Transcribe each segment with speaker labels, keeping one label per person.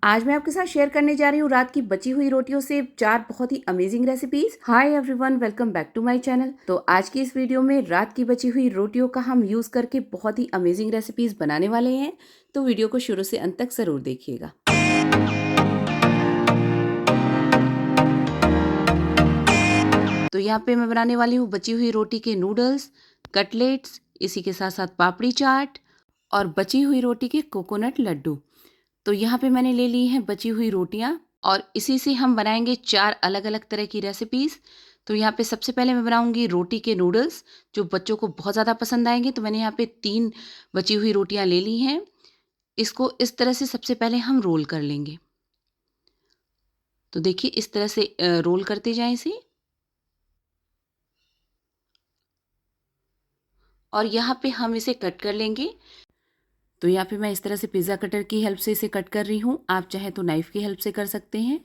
Speaker 1: आज मैं आपके साथ शेयर करने जा रही हूँ रात की बची हुई रोटियों से 4 बहुत ही amazing recipes. Hi everyone, welcome back to my channel. तो आज की इस वीडियो में रात की बची हुई रोटियों का हम यूज करके बहुत ही अमेजिंग रेसिपीज बनाने वाले हैं। तो वीडियो को शुरू से अंत तक जरूर देखिएगा। तो यहाँ पे मैं बनाने वाली हूँ बची हुई रोटी के नूडल्स, कटलेट्स, इसी के साथ साथ पापड़ी चाट और बची हुई रोटी के कोकोनट लड्डू। तो यहाँ पे मैंने ले ली हैं बची हुई रोटियाँ और इसी से हम बनाएंगे 4 अलग अलग तरह की रेसिपीज़। तो यहाँ पे सबसे पहले मैं बनाऊंगी रोटी के नूडल्स, जो बच्चों को बहुत ज़्यादा पसंद आएंगे। तो मैंने यहाँ पे 3 बची हुई रोटियाँ ले ली हैं। इसको इस तरह से सबसे पहले हम रोल कर लेंगे। तो देखिए इस तरह से रोल करते जाएं इसे। और यहाँ पे हम इसे कट कर लेंगे। तो यहाँ पे मैं इस तरह से पिज़्ज़ा कटर की हेल्प से इसे कट कर रही हूँ। आप चाहे तो नाइफ़ की हेल्प से कर सकते हैं।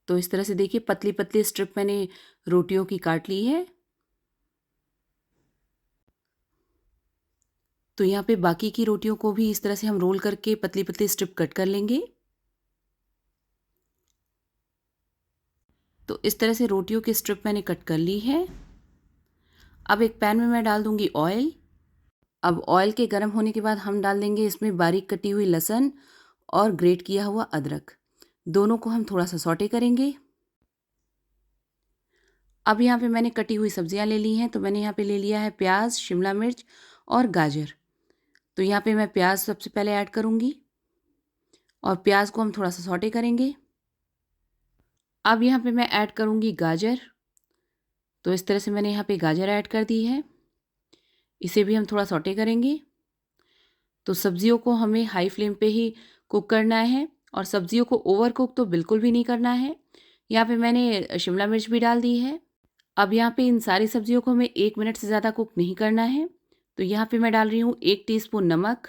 Speaker 1: तो इस तरह से देखिए पतली पतली स्ट्रिप मैंने रोटियों की काट ली है। तो यहाँ पे बाकी की रोटियों को भी इस तरह से हम रोल करके पतली पतली स्ट्रिप कट कर लेंगे। तो इस तरह से रोटियों की स्ट्रिप मैंने कट कर ली है। अब एक पैन में मैं डाल दूंगी ऑयल। अब ऑयल के गर्म होने के बाद हम डाल देंगे इसमें बारीक कटी हुई लहसुन और ग्रेट किया हुआ अदरक। दोनों को हम थोड़ा सा सौटे करेंगे। अब यहाँ पे मैंने कटी हुई सब्जियां ले ली हैं। तो मैंने यहाँ पे ले लिया है प्याज, शिमला मिर्च और गाजर। तो यहाँ पे मैं प्याज सबसे पहले ऐड करूँगी और प्याज को हम थोड़ा सा सौटे करेंगे। अब यहाँ पे मैं ऐड करूँगी गाजर। तो इस तरह से मैंने यहाँ पे गाजर ऐड कर दी है। इसे भी हम थोड़ा सौटे करेंगे। तो सब्जियों को हमें हाई फ्लेम पे ही कुक करना है और सब्जियों को ओवर कुक तो बिल्कुल भी नहीं करना है। यहाँ पे मैंने शिमला मिर्च भी डाल दी है। अब यहाँ पे इन सारी सब्जियों को हमें 1 मिनट से ज़्यादा कुक नहीं करना है। तो यहाँ पे मैं डाल रही हूँ 1 टीस्पून नमक।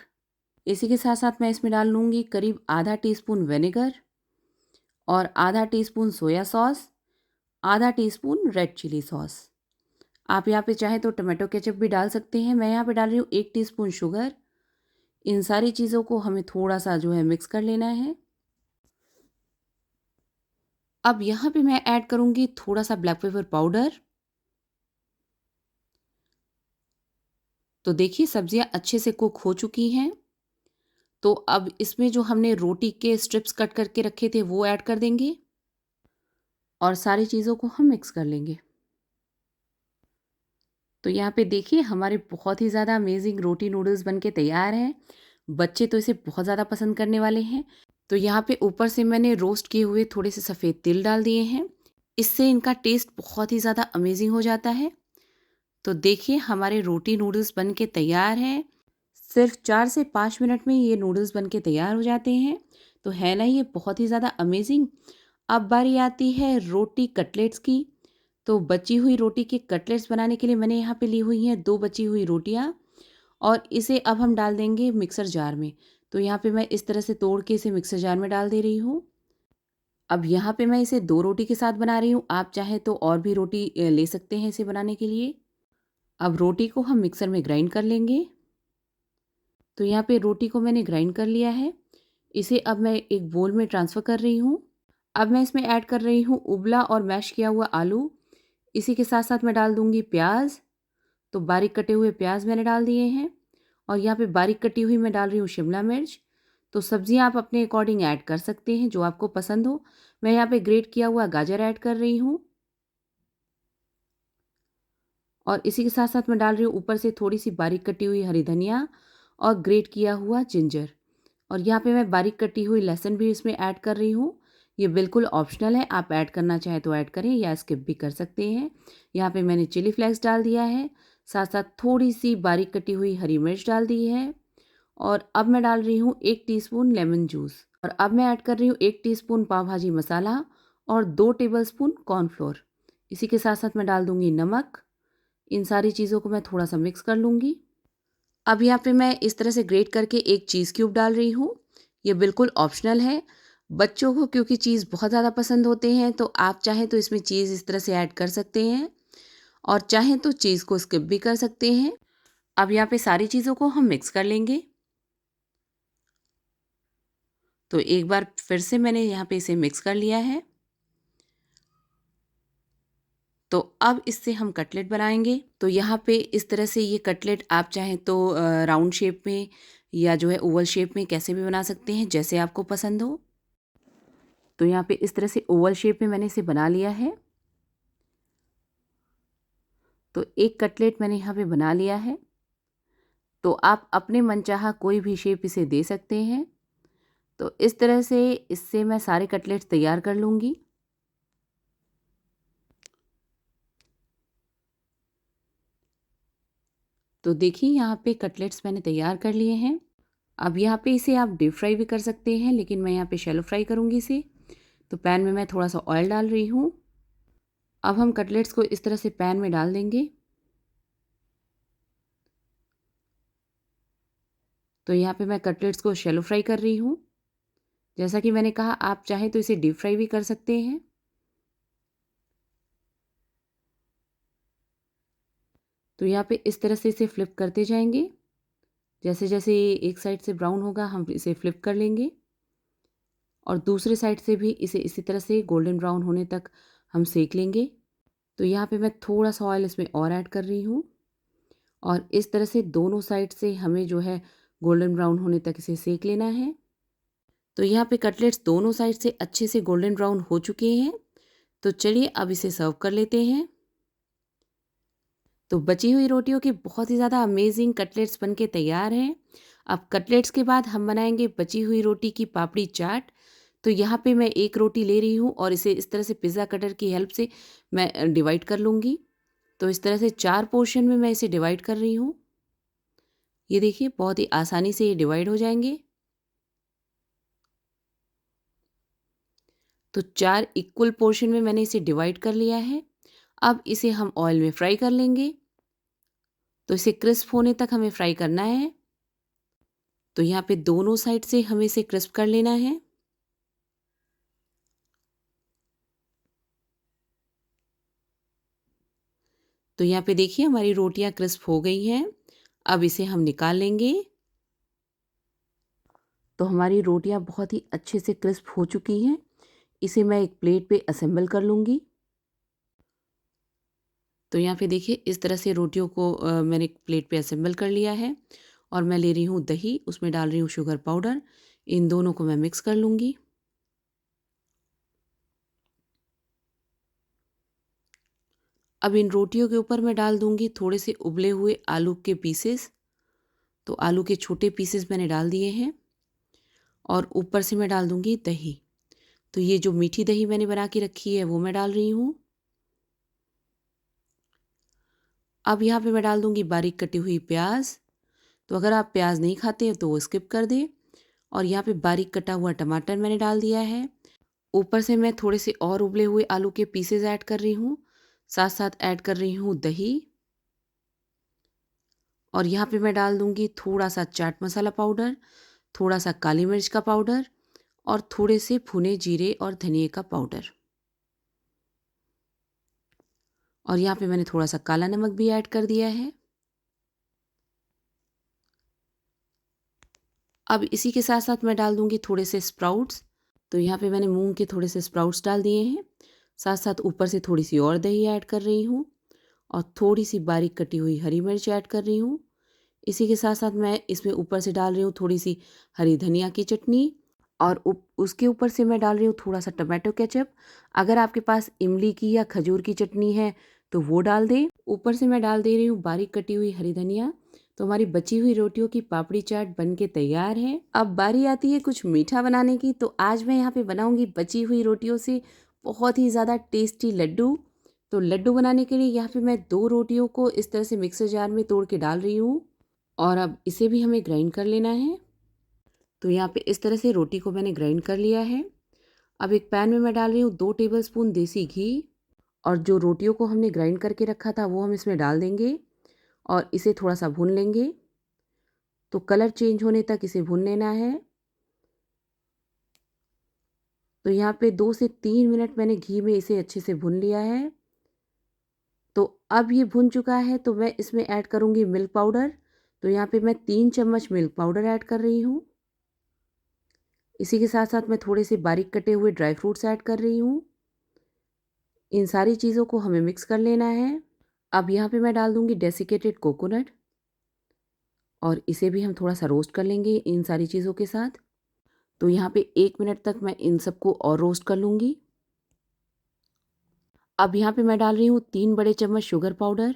Speaker 1: इसी के साथ साथ मैं इसमें डाल लूँगी करीब आधा टीस्पून विनेगर और आधा टीस्पून सोया सॉस, आधा टीस्पून रेड चिली सॉस। आप यहाँ पे चाहे तो टमाटो केचप भी डाल सकते हैं। मैं यहाँ पे डाल रही हूँ 1 टीस्पून शुगर। इन सारी चीज़ों को हमें थोड़ा सा जो है मिक्स कर लेना है। अब यहाँ पे मैं ऐड करूँगी थोड़ा सा ब्लैक पेपर पाउडर। तो देखिए सब्जियाँ अच्छे से कुक हो चुकी हैं। तो अब इसमें जो हमने रोटी के स्ट्रिप्स कट करके रखे थे वो ऐड कर देंगे और सारी चीज़ों को हम मिक्स कर लेंगे। तो यहाँ पे देखिए हमारे बहुत ही ज़्यादा अमेजिंग रोटी नूडल्स बनके तैयार हैं। बच्चे तो इसे बहुत ज़्यादा पसंद करने वाले हैं। तो यहाँ पे ऊपर से मैंने रोस्ट किए हुए थोड़े से सफ़ेद तिल डाल दिए हैं। इससे इनका टेस्ट बहुत ही ज़्यादा अमेजिंग हो जाता है। तो देखिए हमारे रोटी नूडल्स बन के तैयार हैं। सिर्फ 4 से 5 मिनट में ये नूडल्स बन के तैयार हो जाते हैं। तो है ना ये बहुत ही ज़्यादा अमेजिंग। अब बारी आती है रोटी कटलेट्स की। तो बची हुई रोटी के कटलेट्स बनाने के लिए मैंने यहाँ पे ली हुई हैं 2 बची हुई रोटियाँ और इसे अब हम डाल देंगे मिक्सर जार में। तो यहाँ पे मैं इस तरह से तोड़ के इसे मिक्सर जार में डाल दे रही हूँ। अब यहाँ पे मैं इसे 2 रोटी के साथ बना रही हूँ। आप चाहे तो और भी रोटी ले सकते हैं इसे बनाने के लिए। अब रोटी को हम मिक्सर में ग्राइंड कर लेंगे। तो यहाँ पे रोटी को मैंने ग्राइंड कर लिया है। इसे अब मैं एक बोल में ट्रांसफ़र कर रही हूँ। अब मैं इसमें ऐड कर रही हूँ उबला और मैश किया हुआ आलू। इसी के साथ साथ मैं डाल दूँगी प्याज। तो बारीक कटे हुए प्याज मैंने डाल दिए हैं और यहाँ पे बारीक कटी हुई मैं डाल रही हूँ शिमला मिर्च। तो सब्जियाँ आप अपने अकॉर्डिंग ऐड कर सकते हैं जो आपको पसंद हो। मैं यहाँ पे ग्रेट किया हुआ गाजर ऐड कर रही हूँ और इसी के साथ साथ मैं डाल रही हूँ ऊपर से थोड़ी सी बारीक कटी हुई हरी धनिया और ग्रेट किया हुआ जिंजर। और यहाँ पे मैं बारीक कटी हुई लहसुन भी इसमें ऐड कर रही हूँ। ये बिल्कुल ऑप्शनल है, आप ऐड करना चाहे तो ऐड करें या स्किप भी कर सकते हैं। यहाँ पे मैंने चिली फ्लेक्स डाल दिया है, साथ साथ थोड़ी सी बारीक कटी हुई हरी मिर्च डाल दी है और अब मैं डाल रही हूँ 1 टीस्पून लेमन जूस। और अब मैं ऐड कर रही हूँ 1 टीस्पून पाव भाजी मसाला और 2 टेबलस्पून कॉर्नफ्लोर। इसी के साथ साथ मैं डाल दूँगी नमक। इन सारी चीज़ों को मैं थोड़ा सा मिक्स कर लूँगी। अब यहाँ पे मैं इस तरह से ग्रेट करके एक चीज़ क्यूब डाल रही हूँ। ये बिल्कुल ऑप्शनल है। बच्चों को क्योंकि चीज़ बहुत ज़्यादा पसंद होते हैं तो आप चाहें तो इसमें चीज़ इस तरह से ऐड कर सकते हैं। और चाहें तो चीज़ को स्किप भी कर सकते हैं। अब यहाँ पे सारी चीज़ों को हम मिक्स कर लेंगे। तो एक बार फिर से मैंने यहाँ पे इसे मिक्स कर लिया है। तो अब इससे हम कटलेट बनाएंगे। तो यहाँ पे इस तरह से ये कटलेट आप चाहें तो राउंड शेप में या जो है ओवल शेप में कैसे भी बना सकते हैं, जैसे आपको पसंद हो। तो यहाँ पे इस तरह से ओवल शेप में मैंने इसे बना लिया है। तो एक कटलेट मैंने यहाँ पे बना लिया है। तो आप अपने मनचाहा कोई भी शेप इसे दे सकते हैं। तो इस तरह से इससे मैं सारे कटलेट्स तैयार कर लूँगी। तो देखिए यहाँ पे कटलेट्स मैंने तैयार कर लिए हैं। अब यहाँ पे इसे आप डीप फ्राई भी कर सकते हैं, लेकिन मैं यहाँ पे शैलो फ्राई करूँगी इसे। तो पैन में मैं थोड़ा सा ऑयल डाल रही हूँ। अब हम कटलेट्स को इस तरह से पैन में डाल देंगे। तो यहाँ पे मैं कटलेट्स को शैलो फ्राई कर रही हूँ। जैसा कि मैंने कहा, आप चाहें तो इसे डीप फ्राई भी कर सकते हैं। तो यहाँ पे इस तरह से इसे फ्लिप करते जाएंगे। जैसे जैसे एक साइड से ब्राउन होगा हम इसे फ्लिप कर लेंगे और दूसरे साइड से भी इसे इसी तरह से गोल्डन ब्राउन होने तक हम सेक लेंगे। तो यहाँ पे मैं थोड़ा सा ऑयल इसमें और ऐड कर रही हूँ और इस तरह से दोनों साइड से हमें जो है गोल्डन ब्राउन होने तक इसे सेक लेना है। तो यहाँ पे कटलेट्स दोनों साइड से अच्छे से गोल्डन ब्राउन हो चुके हैं। तो चलिए अब इसे सर्व कर लेते हैं। तो बची हुई रोटियों के बहुत ही ज़्यादा अमेजिंग कटलेट्स बनके तैयार हैं। अब कटलेट्स के बाद हम बनाएंगे बची हुई रोटी की पापड़ी चाट। तो यहाँ पे मैं एक रोटी ले रही हूँ और इसे इस तरह से पिज़्ज़ा कटर की हेल्प से मैं डिवाइड कर लूँगी। तो इस तरह से 4 पोर्शन में मैं इसे डिवाइड कर रही हूँ। ये देखिए बहुत ही आसानी से ये डिवाइड हो जाएंगे। तो 4 इक्वल पोर्शन में मैंने इसे डिवाइड कर लिया है। अब इसे हम ऑयल में फ्राई कर लेंगे। तो इसे क्रिस्प होने तक हमें फ्राई करना है। तो यहाँ पे दोनों साइड से हमें इसे क्रिस्प कर लेना है। तो यहाँ पे देखिए हमारी रोटियां क्रिस्प हो गई हैं। अब इसे हम निकाल लेंगे। तो हमारी रोटियां बहुत ही अच्छे से क्रिस्प हो चुकी हैं। इसे मैं एक प्लेट पे असेंबल कर लूँगी। तो यहाँ पे देखिए इस तरह से रोटियों को मैंने एक प्लेट पे असेंबल कर लिया है और मैं ले रही हूँ दही, उसमें डाल रही हूँ शुगर पाउडर। इन दोनों को मैं मिक्स कर लूँगी। अब इन रोटियों के ऊपर मैं डाल दूँगी थोड़े से उबले हुए आलू के पीसेस। तो आलू के छोटे पीसेस मैंने डाल दिए हैं और ऊपर से मैं डाल दूँगी दही। तो ये जो मीठी दही मैंने बना के रखी है वो मैं डाल रही हूँ। अब यहाँ पे मैं डाल दूँगी बारीक कटी हुई प्याज। तो अगर आप प्याज नहीं खाते हैं तो वो स्किप कर दें। और यहाँ पे बारीक कटा हुआ टमाटर मैंने डाल दिया है। ऊपर से मैं थोड़े से और उबले हुए आलू के पीसेस ऐड कर रही हूँ। साथ साथ ऐड कर रही हूँ दही। और यहाँ पे मैं डाल दूँगी थोड़ा सा चाट मसाला पाउडर, थोड़ा सा काली मिर्च का पाउडर और थोड़े से भुने जीरे और धनिए का पाउडर। और यहाँ पे मैंने थोड़ा सा काला नमक भी ऐड कर दिया है। अब इसी के साथ साथ मैं डाल दूँगी थोड़े से स्प्राउट्स। तो यहाँ पे मैंने मूंग के थोड़े से स्प्राउट्स डाल दिए हैं। साथ साथ ऊपर से थोड़ी सी और दही ऐड कर रही हूँ और थोड़ी सी बारीक कटी हुई हरी मिर्च ऐड कर रही हूँ। इसी के साथ साथ मैं इसमें ऊपर से डाल रही हूँ थोड़ी सी हरी धनिया की चटनी और उसके ऊपर से मैं डाल रही हूँ थोड़ा सा टमाटो केचप। अगर आपके पास इमली की या खजूर की चटनी है तो वो डाल दें। ऊपर से मैं डाल दे रही हूँ बारीक कटी हुई हरी धनिया। तो हमारी बची हुई रोटियों की पापड़ी चाट बन के तैयार है। अब बारी आती है कुछ मीठा बनाने की। तो आज मैं यहाँ पे बनाऊँगी बची हुई रोटियों से बहुत ही ज़्यादा टेस्टी लड्डू। तो लड्डू बनाने के लिए यहाँ पे मैं 2 रोटियों को इस तरह से मिक्सर जार में तोड़ के डाल रही हूँ और अब इसे भी हमें ग्राइंड कर लेना है। तो यहाँ पे इस तरह से रोटी को मैंने ग्राइंड कर लिया है। अब एक पैन में मैं डाल रही हूँ 2 टेबलस्पून देसी घी और जो रोटियों को हमने ग्राइंड करके रखा था वो हम इसमें डाल देंगे और इसे थोड़ा सा भून लेंगे। तो कलर चेंज होने तक इसे भून लेना है। तो यहाँ पे 2 से 3 मिनट मैंने घी में इसे अच्छे से भून लिया है। तो अब ये भुन चुका है तो मैं इसमें ऐड करूँगी मिल्क पाउडर। तो यहाँ पे मैं 3 चम्मच मिल्क पाउडर ऐड कर रही हूँ। इसी के साथ-साथ मैं थोड़े से बारीक कटे हुए ड्राई फ्रूट्स ऐड कर रही हूँ। इन सारी चीज़ों को हमें मिक्स कर लेना है। अब यहाँ पे मैं डाल दूँगी डेसिकेटेड कोकोनट और इसे भी हम थोड़ा-सा रोस्ट कर लेंगे इन सारी चीज़ों के साथ। तो यहाँ पे 1 मिनट तक मैं इन सबको और रोस्ट कर लूँगी। अब यहाँ पे मैं डाल रही हूँ 3 बड़े चम्मच शुगर पाउडर।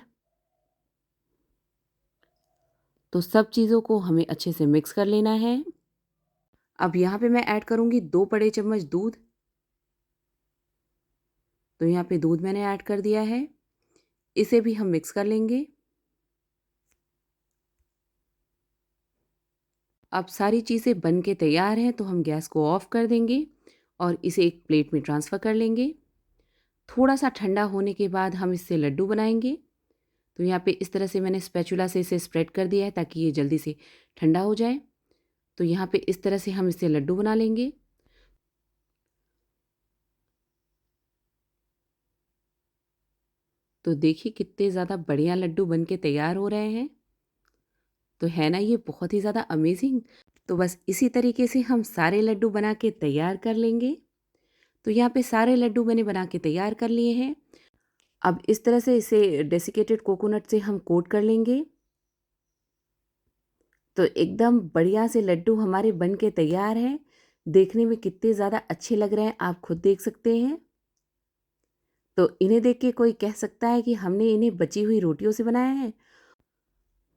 Speaker 1: तो सब चीज़ों को हमें अच्छे से मिक्स कर लेना है। अब यहाँ पे मैं ऐड करूँगी 2 बड़े चम्मच दूध। तो यहाँ पे दूध मैंने ऐड कर दिया है। इसे भी हम मिक्स कर लेंगे। अब सारी चीज़ें बन के तैयार हैं तो हम गैस को ऑफ कर देंगे और इसे एक प्लेट में ट्रांसफ़र कर लेंगे। थोड़ा सा ठंडा होने के बाद हम इससे लड्डू बनाएंगे। तो यहाँ पे इस तरह से मैंने स्पैचुला से इसे स्प्रेड कर दिया है ताकि ये जल्दी से ठंडा हो जाए। तो यहाँ पे इस तरह से हम इससे लड्डू बना लेंगे। तो देखिए कितने ज़्यादा बढ़िया लड्डू बन के तैयार हो रहे हैं। तो है ना ये बहुत ही ज़्यादा अमेजिंग। तो बस इसी तरीके से हम सारे लड्डू बना के तैयार कर लेंगे। तो यहाँ पे सारे लड्डू मैंने बना के तैयार कर लिए हैं। अब इस तरह से इसे डेसिकेटेड कोकोनट से हम कोट कर लेंगे। तो एकदम बढ़िया से लड्डू हमारे बन के तैयार हैं। देखने में कितने ज़्यादा अच्छे लग रहे हैं आप खुद देख सकते हैं। तो इन्हें देख के कोई कह सकता है कि हमने इन्हें बची हुई रोटियों से बनाया है।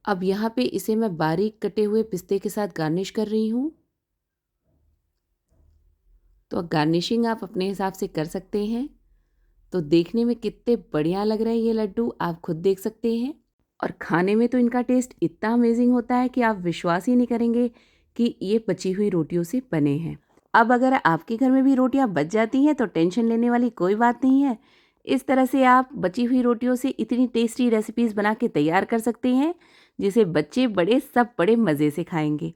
Speaker 1: अब यहाँ पे इसे मैं बारीक कटे हुए पिस्ते के साथ गार्निश कर रही हूँ। तो गार्निशिंग आप अपने हिसाब से कर सकते हैं। तो देखने में कितने बढ़िया लग रहे हैं ये लड्डू आप खुद देख सकते हैं। और खाने में तो इनका टेस्ट इतना अमेजिंग होता है कि आप विश्वास ही नहीं करेंगे कि ये बची हुई रोटियों से बने हैं। अब अगर आपके घर में भी रोटियां बच जाती हैं तो टेंशन लेने वाली कोई बात नहीं है। इस तरह से आप बची हुई रोटियों से इतनी टेस्टी रेसिपीज़ बना के तैयार कर सकते हैं जिसे बच्चे बड़े सब बड़े मज़े से खाएंगे।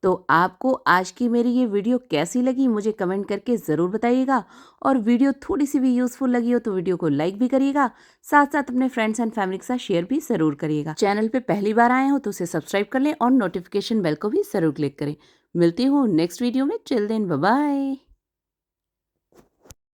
Speaker 1: तो आपको आज की मेरी ये वीडियो कैसी लगी मुझे कमेंट करके ज़रूर बताइएगा। और वीडियो थोड़ी सी भी यूज़फुल लगी हो तो वीडियो को लाइक भी करिएगा। साथ साथ अपने फ्रेंड्स एंड फैमिली के साथ शेयर भी ज़रूर करिएगा। चैनल पे पहली बार आए हो तो उसे सब्सक्राइब कर लें और नोटिफिकेशन बेल को भी ज़रूर क्लिक करें। मिलती हूँ नेक्स्ट वीडियो में। Till then bye bye.